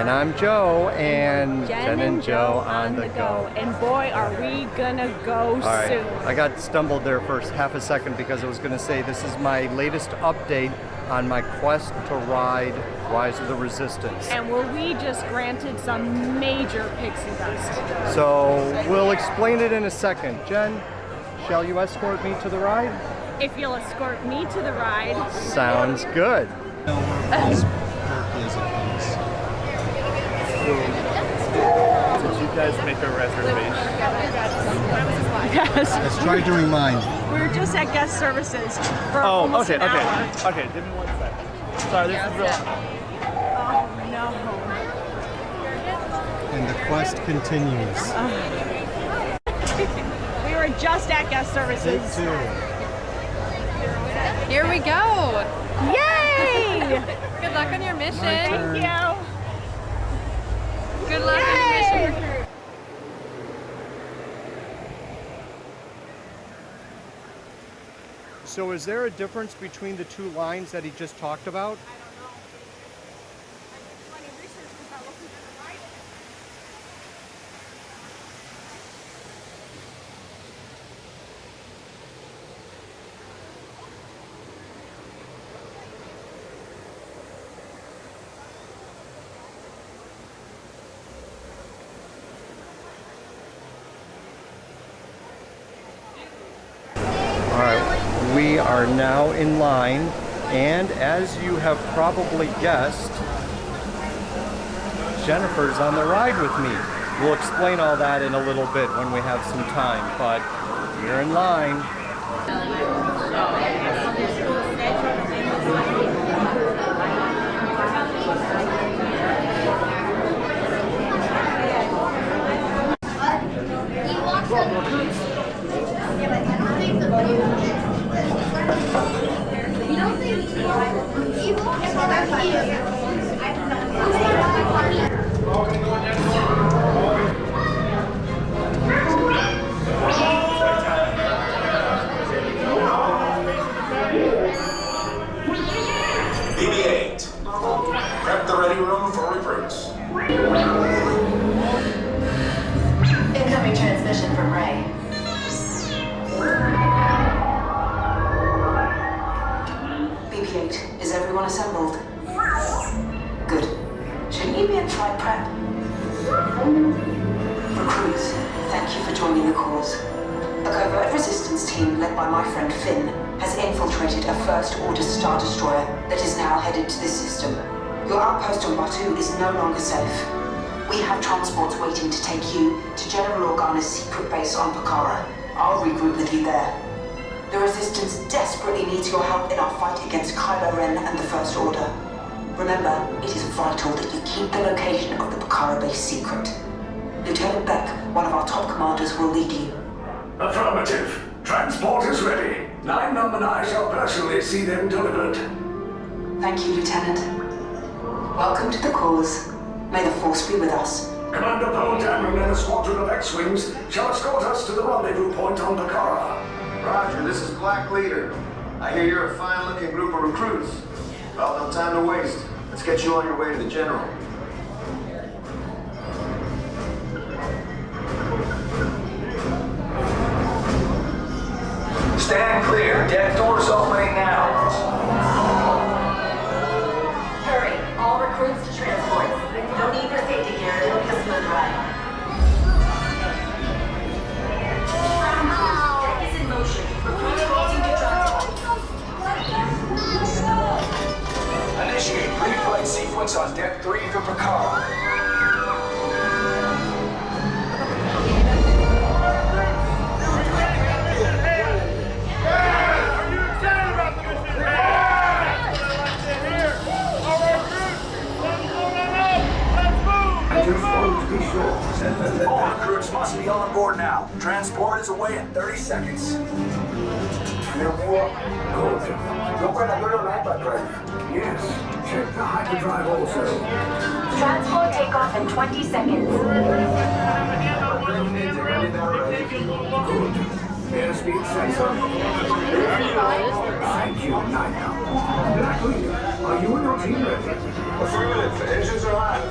And I'm Joe, and Jen and Joe on the go. And boy, are we gonna go soon. I got stumbled there for half a second because I was gonna say this is my latest update on my quest to ride Rise of the Resistance. And were we just granted some major pixie dust? So we'll explain it in a second. Jen, shall you escort me to the ride? If you'll escort me to the ride. Sounds good. Did you guys make a reservation? Yes. Let's try to remind. We're just at guest services for Oh, almost okay, an hour. okay. Give me 1 second. Sorry, this is real. Oh no. And the quest continues. We were just at guest services. Take 2. Here we go. Yay! Good luck on your mission. Thank you. Good luck on your mission. So is there a difference between the two lines that he just talked about? We are now in line, and as you have probably guessed, Jennifer's on the ride with me. We'll explain all that in a little bit when we have some time, but we're in line. BB-8, prep the ready room for recruits. Incoming transmission from Ray. BB-8, is everyone assembled? Good. Shouldn't you be in flight prep? Recruits, thank you for joining the cause. A covert resistance team led by my friend Finn has infiltrated a First Order Star Destroyer that is now headed to this system. Your outpost on Batu is no longer safe. We have transports waiting to take you to General Organa's secret base on Pakara. I'll regroup with you there. The Resistance desperately needs your help in our fight against Kylo Ren and the First Order. Remember, it is vital that you keep the location of the Pakara base secret. Lieutenant Beck, one of our top commanders, will lead you. Affirmative. Transport is ready. 9-Number and I shall personally see them delivered. Thank you, Lieutenant. Welcome to the cause. May the Force be with us. Commander Poe Dameron and a squadron of X-Wings shall escort us to the rendezvous point on Pakara. Roger, this is Black Leader. I hear you're a fine-looking group of recruits. Well, no time to waste. Let's get you on your way to the General. Stand clear. Deck doors opening now. Hurry, all recruits to transport. No need for safety gear. It'll be a smooth ride. Deck is in motion. Recruits crossing to transport. Initiate pre-flight sequence on Deck 3 for Pakara. All recruits must be on board now. Transport is away in 30 seconds. Yes, check the hyperdrive also. Transport takeoff in 20 seconds. Airspeed sensor. Thank you, Nina. Black Leader, are you and your team ready? Affirmative. Engines are live.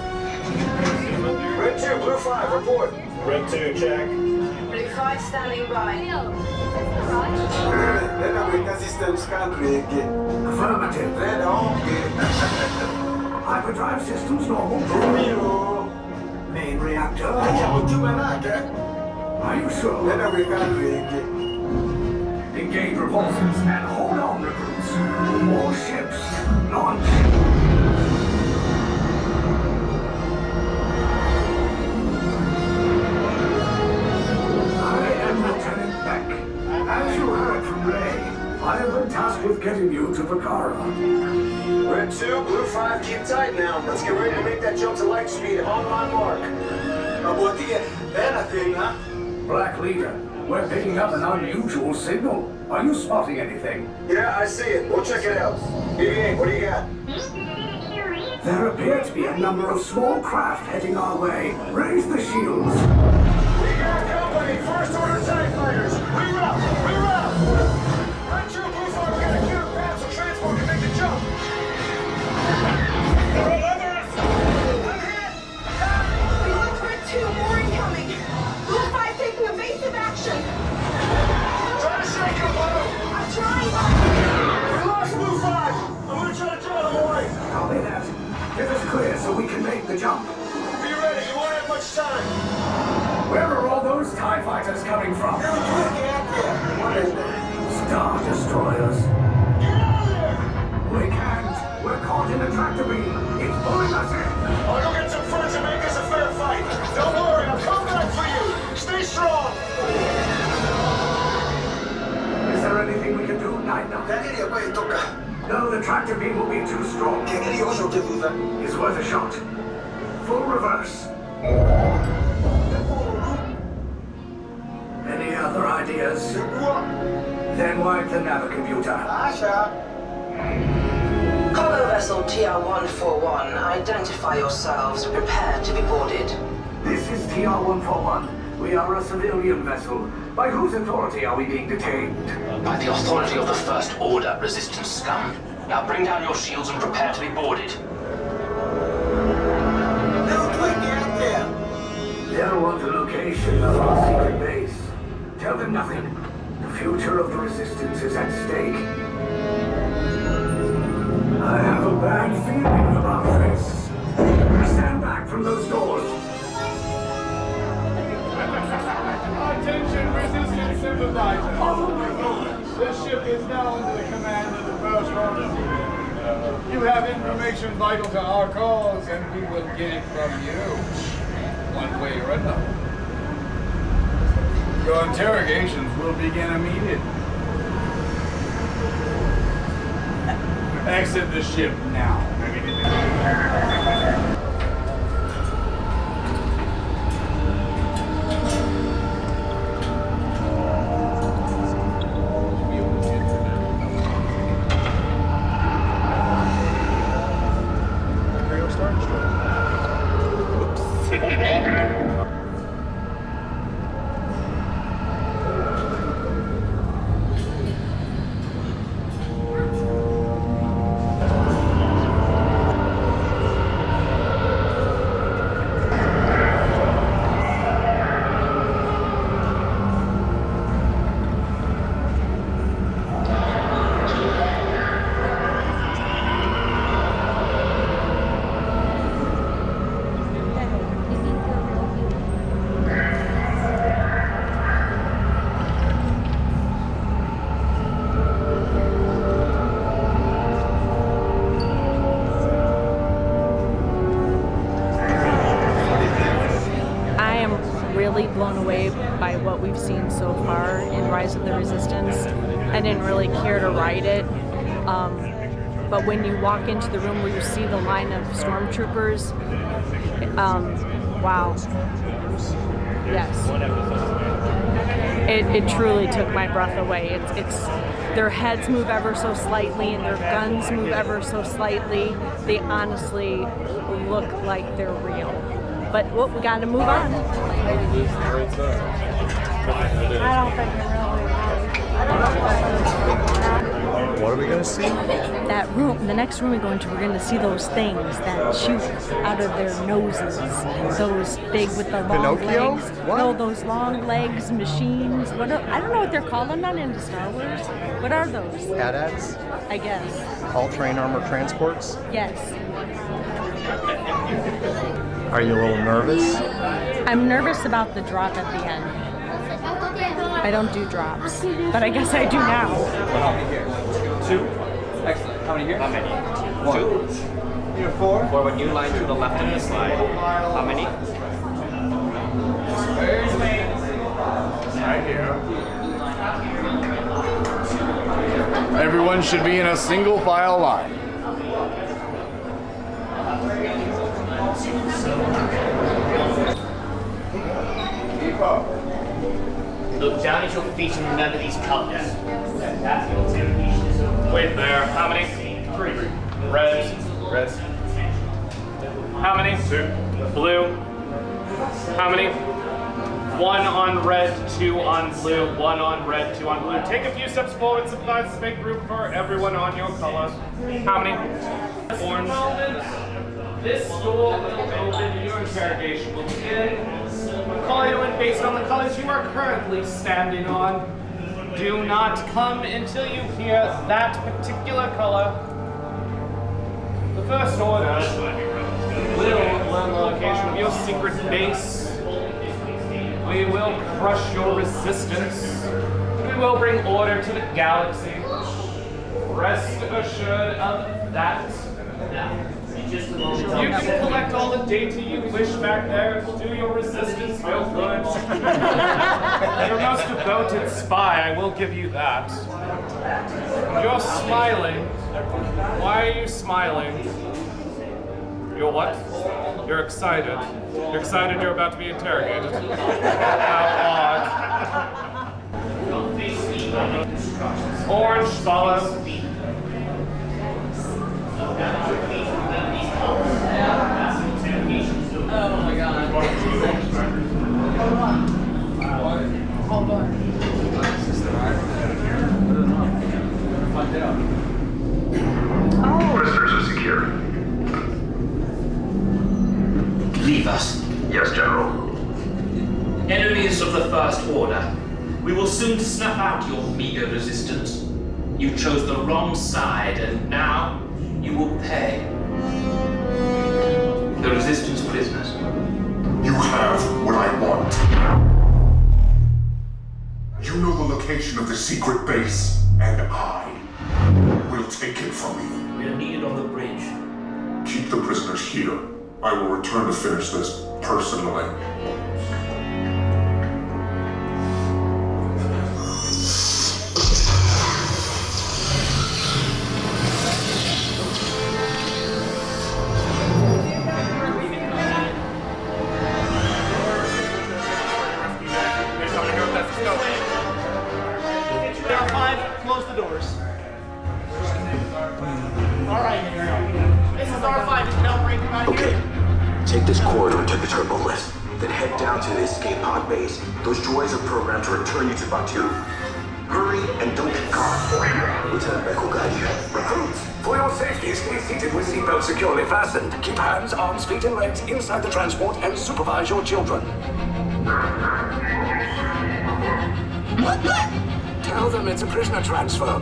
5, report. Red 2, check. Blue 5 standing by. Then I make a system scan rig. Affirmative. Then okay. Hyperdrive systems normal. Main reactor. Are you sure? Then I make a rig. Engage repulsors and hold on, recruits. More ships. Launch. As you heard from Ray, I have been tasked with getting you to Vakara. Red 2, Blue 5, keep tight now. Let's get ready to make that jump to light speed on my mark. Black Leader, we're picking up an unusual signal. Are you spotting anything? Yeah, I see it. We'll check it out. BB-8, what do you got? There appear to be a number of small craft heading our way. Raise the shields. We got company. First order TIE fighters. Reroute! Reroute! Red 2, Blue 5, we got a clear path so transport can make the jump. We lost Red 2, more incoming. Blue 5 taking evasive action. Try to shake him, Blue. I'm trying. We lost Blue 5. I'm gonna try to draw them away. Copy that. Get us clear so we can make the jump. Be ready. You won't have much time. Where are all those TIE fighters coming from? Star Destroyers. Get out of there! We can't. We're caught in a tractor beam. It's pulling us in. I'll go get some friends and make this a fair fight. Don't worry, I'll come back for you. Stay strong. Is there anything we can do, Nina? No, the tractor beam will be too strong. It's worth a shot. Full reverse. Any other ideas? Then wipe the navicomputer. Cargo vessel TR-141, identify yourselves. Prepare to be boarded. This is TR-141. We are a civilian vessel. By whose authority are we being detained? By the authority of the First Order, Resistance scum. Now bring down your shields and prepare to be boarded. They'll want the location of our secret base. Tell them nothing. The future of the Resistance is at stake. I have a bad feeling about this. Stand back from those doors. Attention, resistance sympathizers. This ship is now under the command of the First Order. You have information vital to our cause, and we will get it from you, one way or another. Your interrogations will begin immediately. Exit the ship now. Really blown away by what we've seen so far in Rise of the Resistance. I didn't really care to ride it, but when you walk into the room where you see the line of stormtroopers, wow, yes, it truly took my breath away. It's their heads move ever so slightly and their guns move ever so slightly. They honestly look like they're real. But well, we got to move on. I don't think it really matters. What are we gonna see? That room, the next room we go into, we're going to see those things that shoot out of their noses. Those big with the long Pinocchio? legs. What? No, those long legs machines. I don't know what they're called. I'm not into Star Wars. What are those? AT-ATs? I guess. All-terrain armored transports? Yes. Are you a little nervous? I'm nervous about the drop at the end. I don't do drops, but I guess I do now. Two. Excellent. How many here? How many? One. Two. Here, four. Four. When you line to the left of the slide. How many? Right here. Everyone should be in a single file line. Keep up. Look down at your feet and remember these colors. Wait there. How many? Three. Red. Red. How many? Two. Blue. How many? One on red, two on blue, one on red, two on blue. Take a few steps forward, supplies to make room for everyone on your color. How many? Orange. This door will open and your interrogation will begin. We'll call you in based on the colors you are currently standing on. Do not come until you hear that particular color. The first order will learn the location of your secret base. We will crush your resistance. We will bring order to the galaxy. Rest assured of that. You can collect all the data you wish back there. It will do your resistance real good. Your most devoted spy, I will give you that. You're smiling. Why are you smiling? You're what? You're excited. You're excited you're about to be interrogated. How odd. Orange, follow. Oh my god. Hold on. Prisoners are secure. Leave us. Yes, General. Enemies of the First Order. We will soon snuff out your meager resistance. You chose the wrong side, and now you will pay. The Resistance prisoners. You have what I want. You know the location of the secret base, and I will take it from you. We are needed on the bridge. Keep the prisoners here. I will return to finish this personally. There are five. Close the doors. All right. This is R5. You can now break them out Okay. here. Take this corridor to the turbo lift, then head down to the escape pod base. Those droids are programmed to return you to Batu. Hurry and don't get caught. Lieutenant Beck will guide you. Recruits, for your safety, stay seated with seatbelts securely fastened. Keep hands, arms, feet, and legs inside the transport and supervise your children. Tell them it's a prisoner transfer.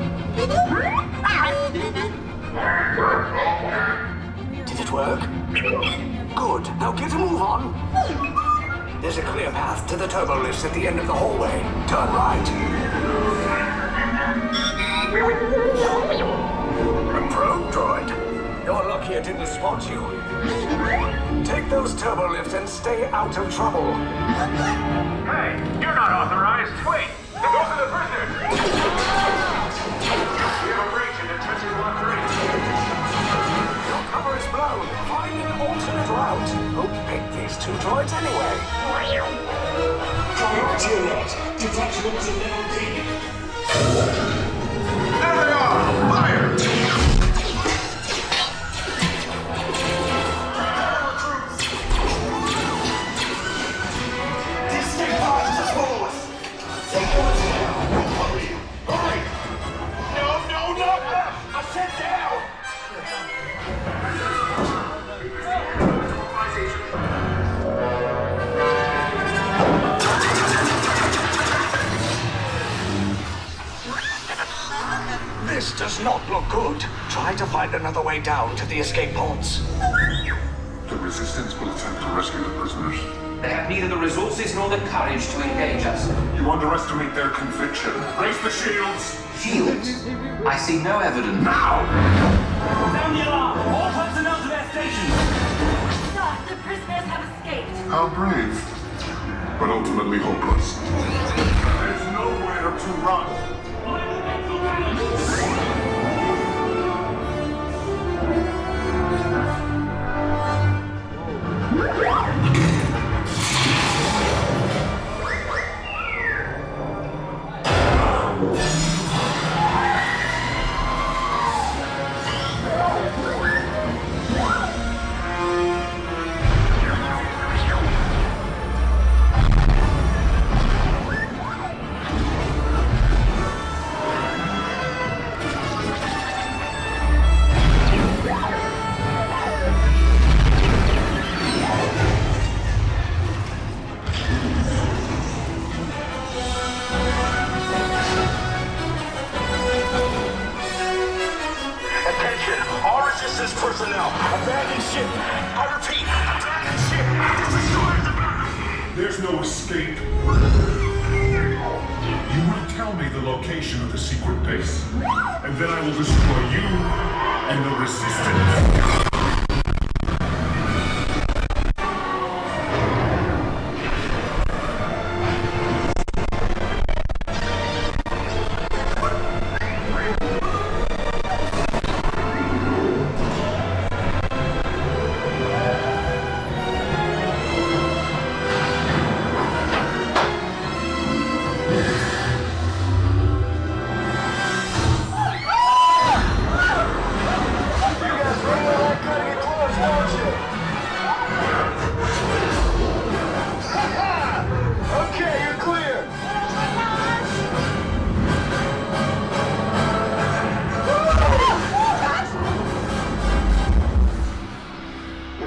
Did it work? Good. Now get a move on. There's a clear path to the turbo lifts at the end of the hallway. Turn right. A probe droid. You're lucky it didn't spot you. Take those turbo lifts and stay out of trouble. Hey, you're not authorized. Wait, those are the prisoners. We have a breach in detention block 3. Your cover is blown. Find an alternate route. Who picked these two droids anyway? Priority alert. Detachment to level D. There they are! Fire! Distant parts to forward. Hurry! No, not now! not look good. Try to find another way down to the escape pods. The Resistance will attempt to rescue the prisoners. They have neither the resources nor the courage to engage us. You underestimate their conviction. Raise the shields! Shields? I see no evidence. Now! Sound the alarm! All personnel to their stations! Sir, the prisoners have escaped. How brave, but ultimately hopeless. There's nowhere to run. Personnel, abandon ship. I repeat, abandon ship. This There's destroyer is no escape. You will tell me the location of the secret base, and then I will destroy you and the Resistance.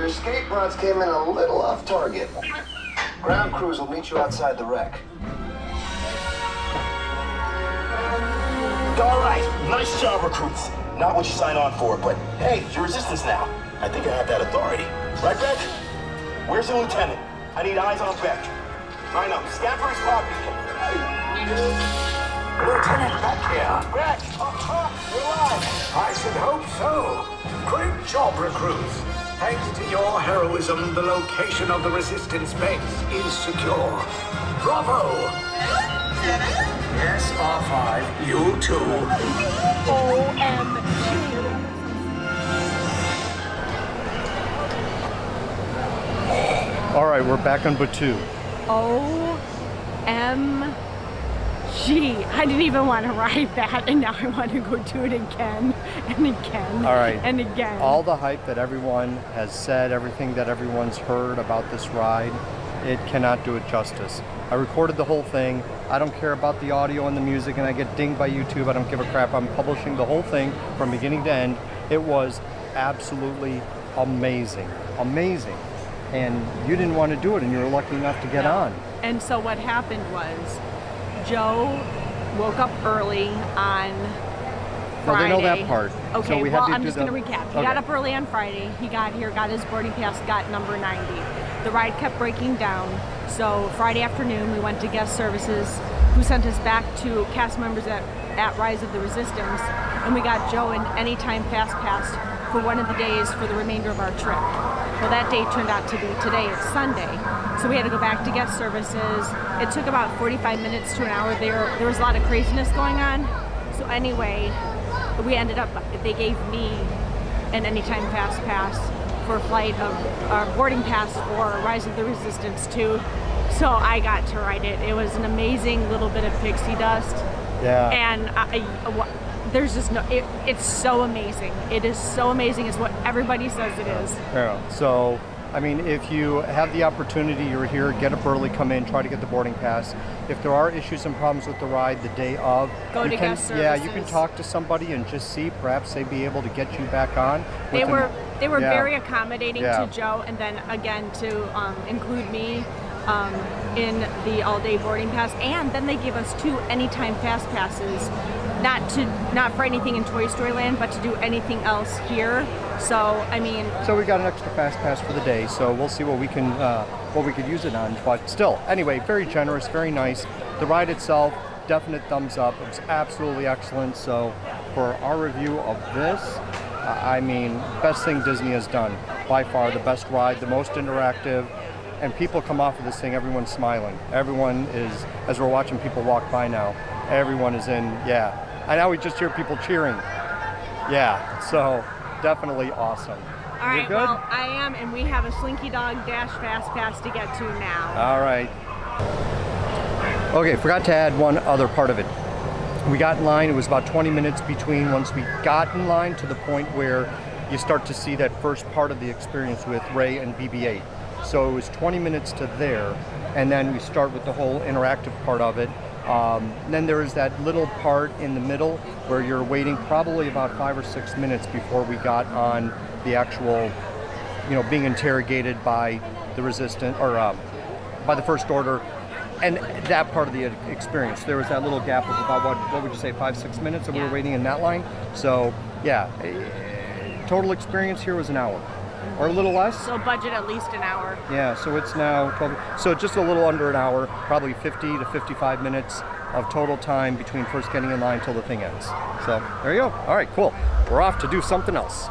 Escape pods came in a little off target. Ground crews will meet you outside the wreck. all right. Nice job, recruits. Not what you signed on for, but hey, you're Resistance now. I think I have that authority. Right, Beck? Where's the lieutenant? I need eyes on Beck. I know. Scan for his pod beacon. Lieutenant Beck here. Beck! You're alive! I should hope so. Great job, recruits. Thanks to your heroism, the location of the Resistance base is secure. Bravo! Yes, R5, you too. All right, we're back on Batu. OMG. I didn't even want to ride that, and now I want to go do it again and again. All right. And again. All the hype that everyone has said, everything that everyone's heard about this ride, it cannot do it justice. I recorded the whole thing. I don't care about the audio and the music, and I get dinged by YouTube. I don't give a crap. I'm publishing the whole thing from beginning to end. It was absolutely amazing. Amazing. And you didn't want to do it, and you were lucky enough to get on. And so what happened was, Joe woke up early on Friday. No, they know that part. Okay, so we well, had to I'm just going to recap. He got up early on Friday. He got here, got his boarding pass, got number 90. The ride kept breaking down. So Friday afternoon, we went to guest services, who sent us back to cast members at Rise of the Resistance, and we got Joe an anytime fast pass for one of the days for the remainder of our trip. Well, that day turned out to be today. It's Sunday, so we had to go back to guest services. It took about 45 minutes to an hour. There was a lot of craziness going on. So anyway, we ended up, they gave me an anytime fast pass for a flight of boarding pass for Rise of the Resistance 2. So I got to ride it. It was an amazing little bit of pixie dust. Yeah. And there's just no, it's so amazing. It is so amazing is what everybody says it is. Yeah. So, I mean, if you have the opportunity, you're here, get up early, come in, try to get the boarding pass. If there are issues and problems with the ride the day of, go to guest services. Yeah, you can talk to somebody and just see, perhaps they'd be able to get you back on. They were very accommodating to Joe, and then again to include me in the all-day boarding pass, and then they gave us 2 anytime fast passes not for anything in Toy Story Land, but to do anything else here. So I mean, so we got an extra fast pass for the day, so we'll see what we could use it on. But still, anyway, very generous, very nice. The ride itself, definite thumbs up. It was absolutely excellent. So for our review of this, I mean, best thing Disney has done by far. The best ride, the most interactive, and people come off of this thing, everyone's smiling. Everyone is, as we're watching people walk by now, everyone is in, yeah. I now we just hear people cheering. Yeah, so definitely awesome. All right, You're good? well, I am, and we have a Slinky Dog Dash Fast Pass to get to now. All right. Okay, forgot to add one other part of it. We got in line, it was about 20 minutes between once we got in line to the point where you start to see that first part of the experience with Rey and BB-8. So it was 20 minutes to there, and then we start with the whole interactive part of it. Then there is that little part in the middle where you're waiting probably about 5 or 6 minutes before we got on the actual, you know, being interrogated by the Resistance, or by the First Order, and that part of the experience. There was that little gap of about, what would you say, 5-6 minutes that we were waiting in that line. So yeah, total experience here was an hour. Or a little less. So budget at least an hour. Yeah, so it's now 12, so just a little under an hour, probably 50 to 55 minutes of total time between first getting in line till the thing ends. So there you go. All right, cool. We're off to do something else.